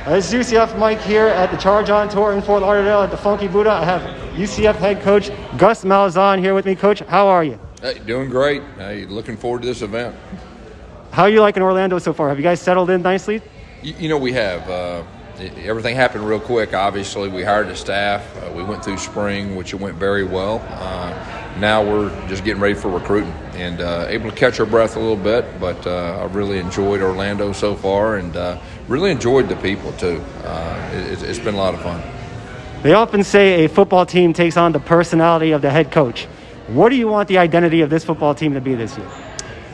This is UCF Mike here at the Charge On Tour in Fort Lauderdale at the Funky Buddha. I have UCF head coach Gus Malzahn here with me. Coach, how are you? Hey, doing great. Hey, looking forward to this event. How are you liking Orlando so far? Have you guys settled in nicely? You know, we have. Everything happened real quick. Obviously, we hired the staff. We went through spring, which it went very well. Now we're just getting ready for recruiting and able to catch our breath a little bit. But I really enjoyed Orlando so far and really enjoyed the people, too. It's been a lot of fun. They often say a football team takes on the personality of the head coach. What do you want the identity of this football team to be this year?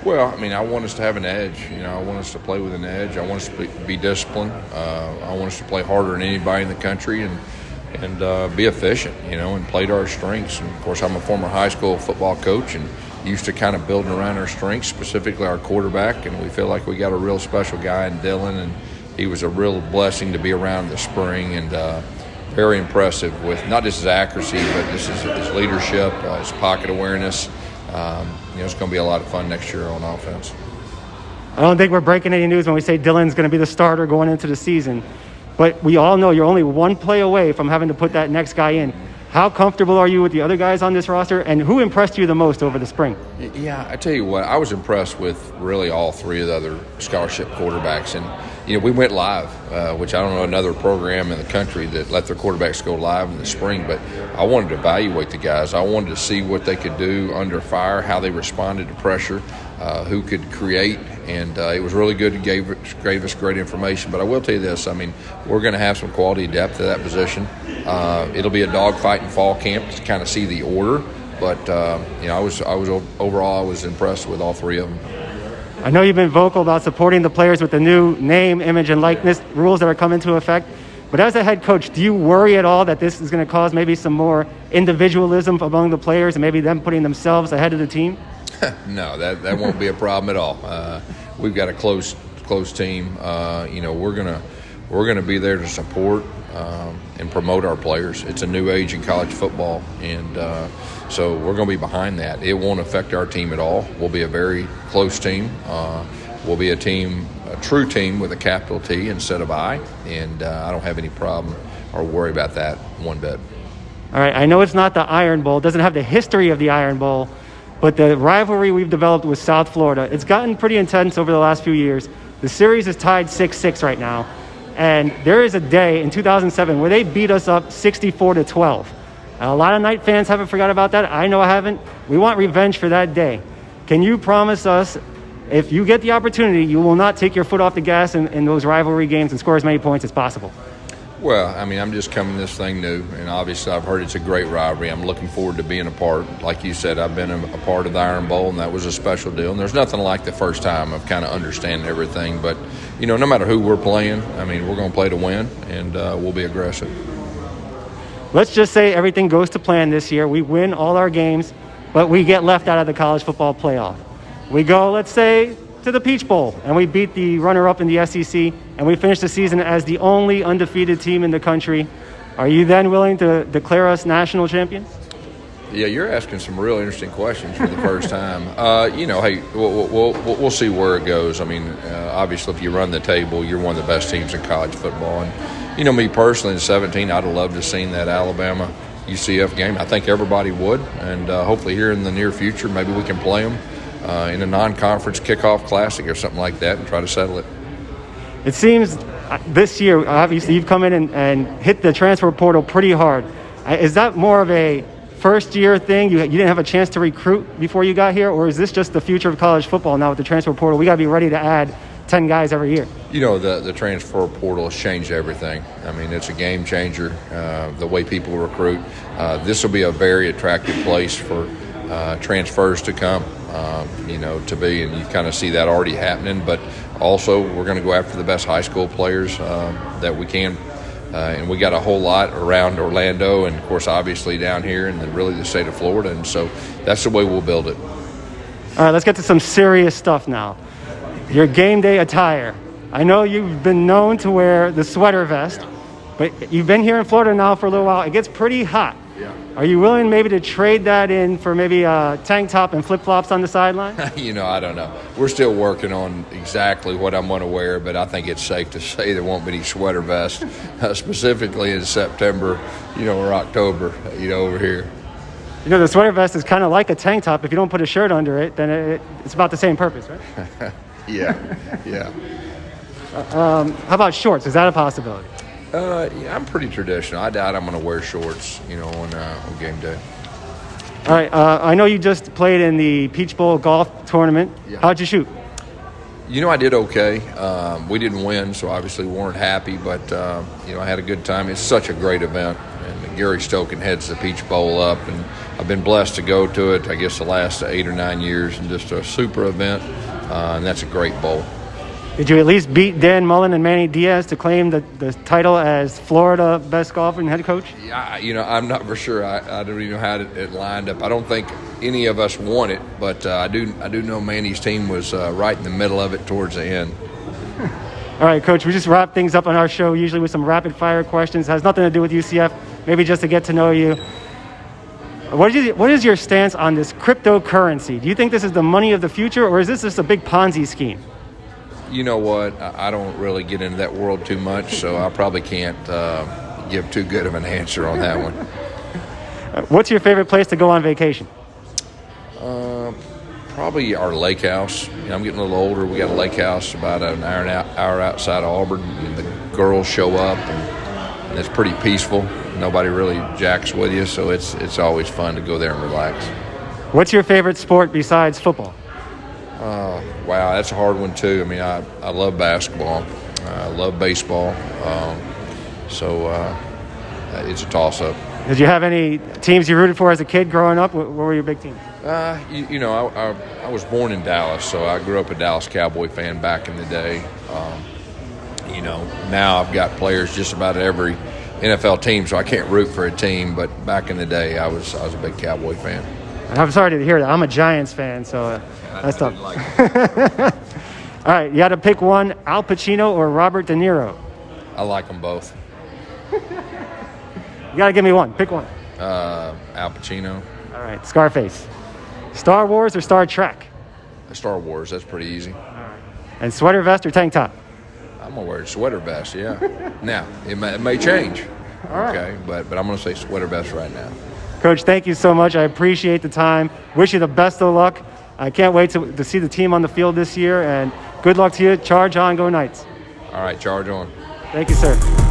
Well, I mean, I want us to have an edge. You know, I want us to play with an edge. I want us to be disciplined. I want us to play harder than anybody in the country and be efficient, you know, and play to our strengths. And, of course, I'm a former high school football coach and used to kind of building around our strengths, specifically our quarterback. And we feel like we got a real special guy in Dylan, and he was a real blessing to be around this spring and very impressive with not just his accuracy, but just his leadership, his pocket awareness. You know, it's going to be a lot of fun next year on offense. I don't think we're breaking any news when we say Dylan's going to be the starter going into the season. But we all know you're only one play away from having to put that next guy in. How comfortable are you with the other guys on this roster, and who impressed you the most over the spring? Yeah, I tell you what, I was impressed with really all three of the other scholarship quarterbacks. And, you know, we went live, which I don't know another program in the country that let their quarterbacks go live in the spring. But I wanted to evaluate the guys. I wanted to see what they could do under fire, how they responded to pressure, who could create. And it was really good. It gave us great information. But I will tell you this, I mean, we're going to have some quality depth at that position. It'll be a dogfight in fall camp to kind of see the order. But, you know, I was overall, I was impressed with all three of them. I know you've been vocal about supporting the players with the new name, image, and likeness rules that are coming into effect. But as a head coach, do you worry at all that this is going to cause maybe some more individualism among the players and maybe them putting themselves ahead of the team? No, that won't be a problem at all. We've got a close team. You know, we're gonna be there to support and promote our players. It's a new age in college football, and so we're going to be behind that. It won't affect our team at all. We'll be a very close team. We'll be a true team with a capital T instead of I, and I don't have any problem or worry about that one bit. All right, I know it's not the Iron Bowl. It doesn't have the history of the Iron Bowl, but the rivalry we've developed with South Florida, it's gotten pretty intense over the last few years. The series is tied 6-6 right now, and there is a day in 2007 where they beat us up 64-12. A lot of Knight fans haven't forgot about that. I know I haven't. We want revenge for that day. Can you promise us, if you get the opportunity, you will not take your foot off the gas in those rivalry games and score as many points as possible? Well, I mean, I'm just coming to this thing new, and obviously I've heard it's a great rivalry. I'm looking forward to being a part. Like you said, I've been a part of the Iron Bowl, and that was a special deal. And there's nothing like the first time of kind of understanding everything. But, you know, no matter who we're playing, I mean, we're going to play to win, and we'll be aggressive. Let's just say everything goes to plan this year. We win all our games, but we get left out of the college football playoff. We go, let's say, to the Peach Bowl, and we beat the runner-up in the SEC, and we finish the season as the only undefeated team in the country. Are you then willing to declare us national champions? Yeah, you're asking some real interesting questions for the first time. You know, hey, we'll see where it goes. I mean, obviously, if you run the table, you're one of the best teams in college football. And, you know, me personally, in 2017, I'd have loved to have seen that Alabama UCF game. I think everybody would. And hopefully here in the near future, maybe we can play them in a non-conference kickoff classic or something like that and try to settle it. It seems this year, obviously, you've come in and hit the transfer portal pretty hard. Is that more of a first-year thing? You didn't have a chance to recruit before you got here, or is this just the future of college football now with the transfer portal? We got to be ready to add 10 guys every year. You know, the transfer portal has changed everything. I mean, it's a game changer, the way people recruit. This will be a very attractive place for transfers to come, you know, to be, and you kind of see that already happening. But also, we're going to go after the best high school players that we can. And we got a whole lot around Orlando and, of course, obviously down here and really the state of Florida. And so that's the way we'll build it. All right, let's get to some serious stuff now. Your game day attire. I know you've been known to wear the sweater vest, but you've been here in Florida now for a little while. It gets pretty hot. Yeah. Are you willing maybe to trade that in for maybe a tank top and flip-flops on the sideline? I don't know. We're still working on exactly what I'm going to wear, but I think it's safe to say there won't be any sweater vests, specifically in September, or October, over here. The sweater vest is kind of like a tank top. If you don't put a shirt under it, then it's about the same purpose, right? Yeah. How about shorts? Is that a possibility? Yeah, I'm pretty traditional. I doubt I'm going to wear shorts, on game day. All right. I know you just played in the Peach Bowl golf tournament. Yeah. How'd you shoot? I did okay. We didn't win, so obviously weren't happy, but, I had a good time. It's such a great event, and Gary Stokin heads the Peach Bowl up, and I've been blessed to go to it, I guess, the last 8 or 9 years, and just a super event, and that's a great bowl. Did you at least beat Dan Mullen and Manny Diaz to claim the title as Florida best golfer and head coach? Yeah, I'm not for sure. I don't even know how it lined up. I don't think any of us won it, but I do know Manny's team was right in the middle of it towards the end. All right, Coach, we just wrap things up on our show usually with some rapid-fire questions. It has nothing to do with UCF, maybe just to get to know you. What is your stance on this cryptocurrency? Do you think this is the money of the future, or is this just a big Ponzi scheme? You know what? I don't really get into that world too much, so I probably can't give too good of an answer on that one. What's your favorite place to go on vacation? Probably our lake house. I'm getting a little older. We got a lake house about an hour outside of Auburn. And the girls show up, and it's pretty peaceful. Nobody really jacks with you, so it's always fun to go there and relax. What's your favorite sport besides football? Wow, that's a hard one too. I love basketball. I love baseball. So it's a toss-up. Did you have any teams you rooted for as a kid growing up? What were your big teams? I was born in Dallas, so I grew up a Dallas Cowboy fan back in the day. Now I've got players just about every NFL team, so I can't root for a team. But back in the day, I was a big Cowboy fan. I'm sorry to hear that. I'm a Giants fan, so that's tough. All right, you had to pick one, Al Pacino or Robert De Niro? I like them both. You got to give me one. Pick one. Al Pacino. All right, Scarface. Star Wars or Star Trek? Star Wars. That's pretty easy. All right. And sweater vest or tank top? I'm going to wear a sweater vest, yeah. Now, it may change. All right. Okay, but I'm going to say sweater vest right now. Coach, thank you so much. I appreciate the time. Wish you the best of luck. I can't wait to see the team on the field this year, and good luck to you. Charge on, go Knights. All right, charge on. Thank you, sir.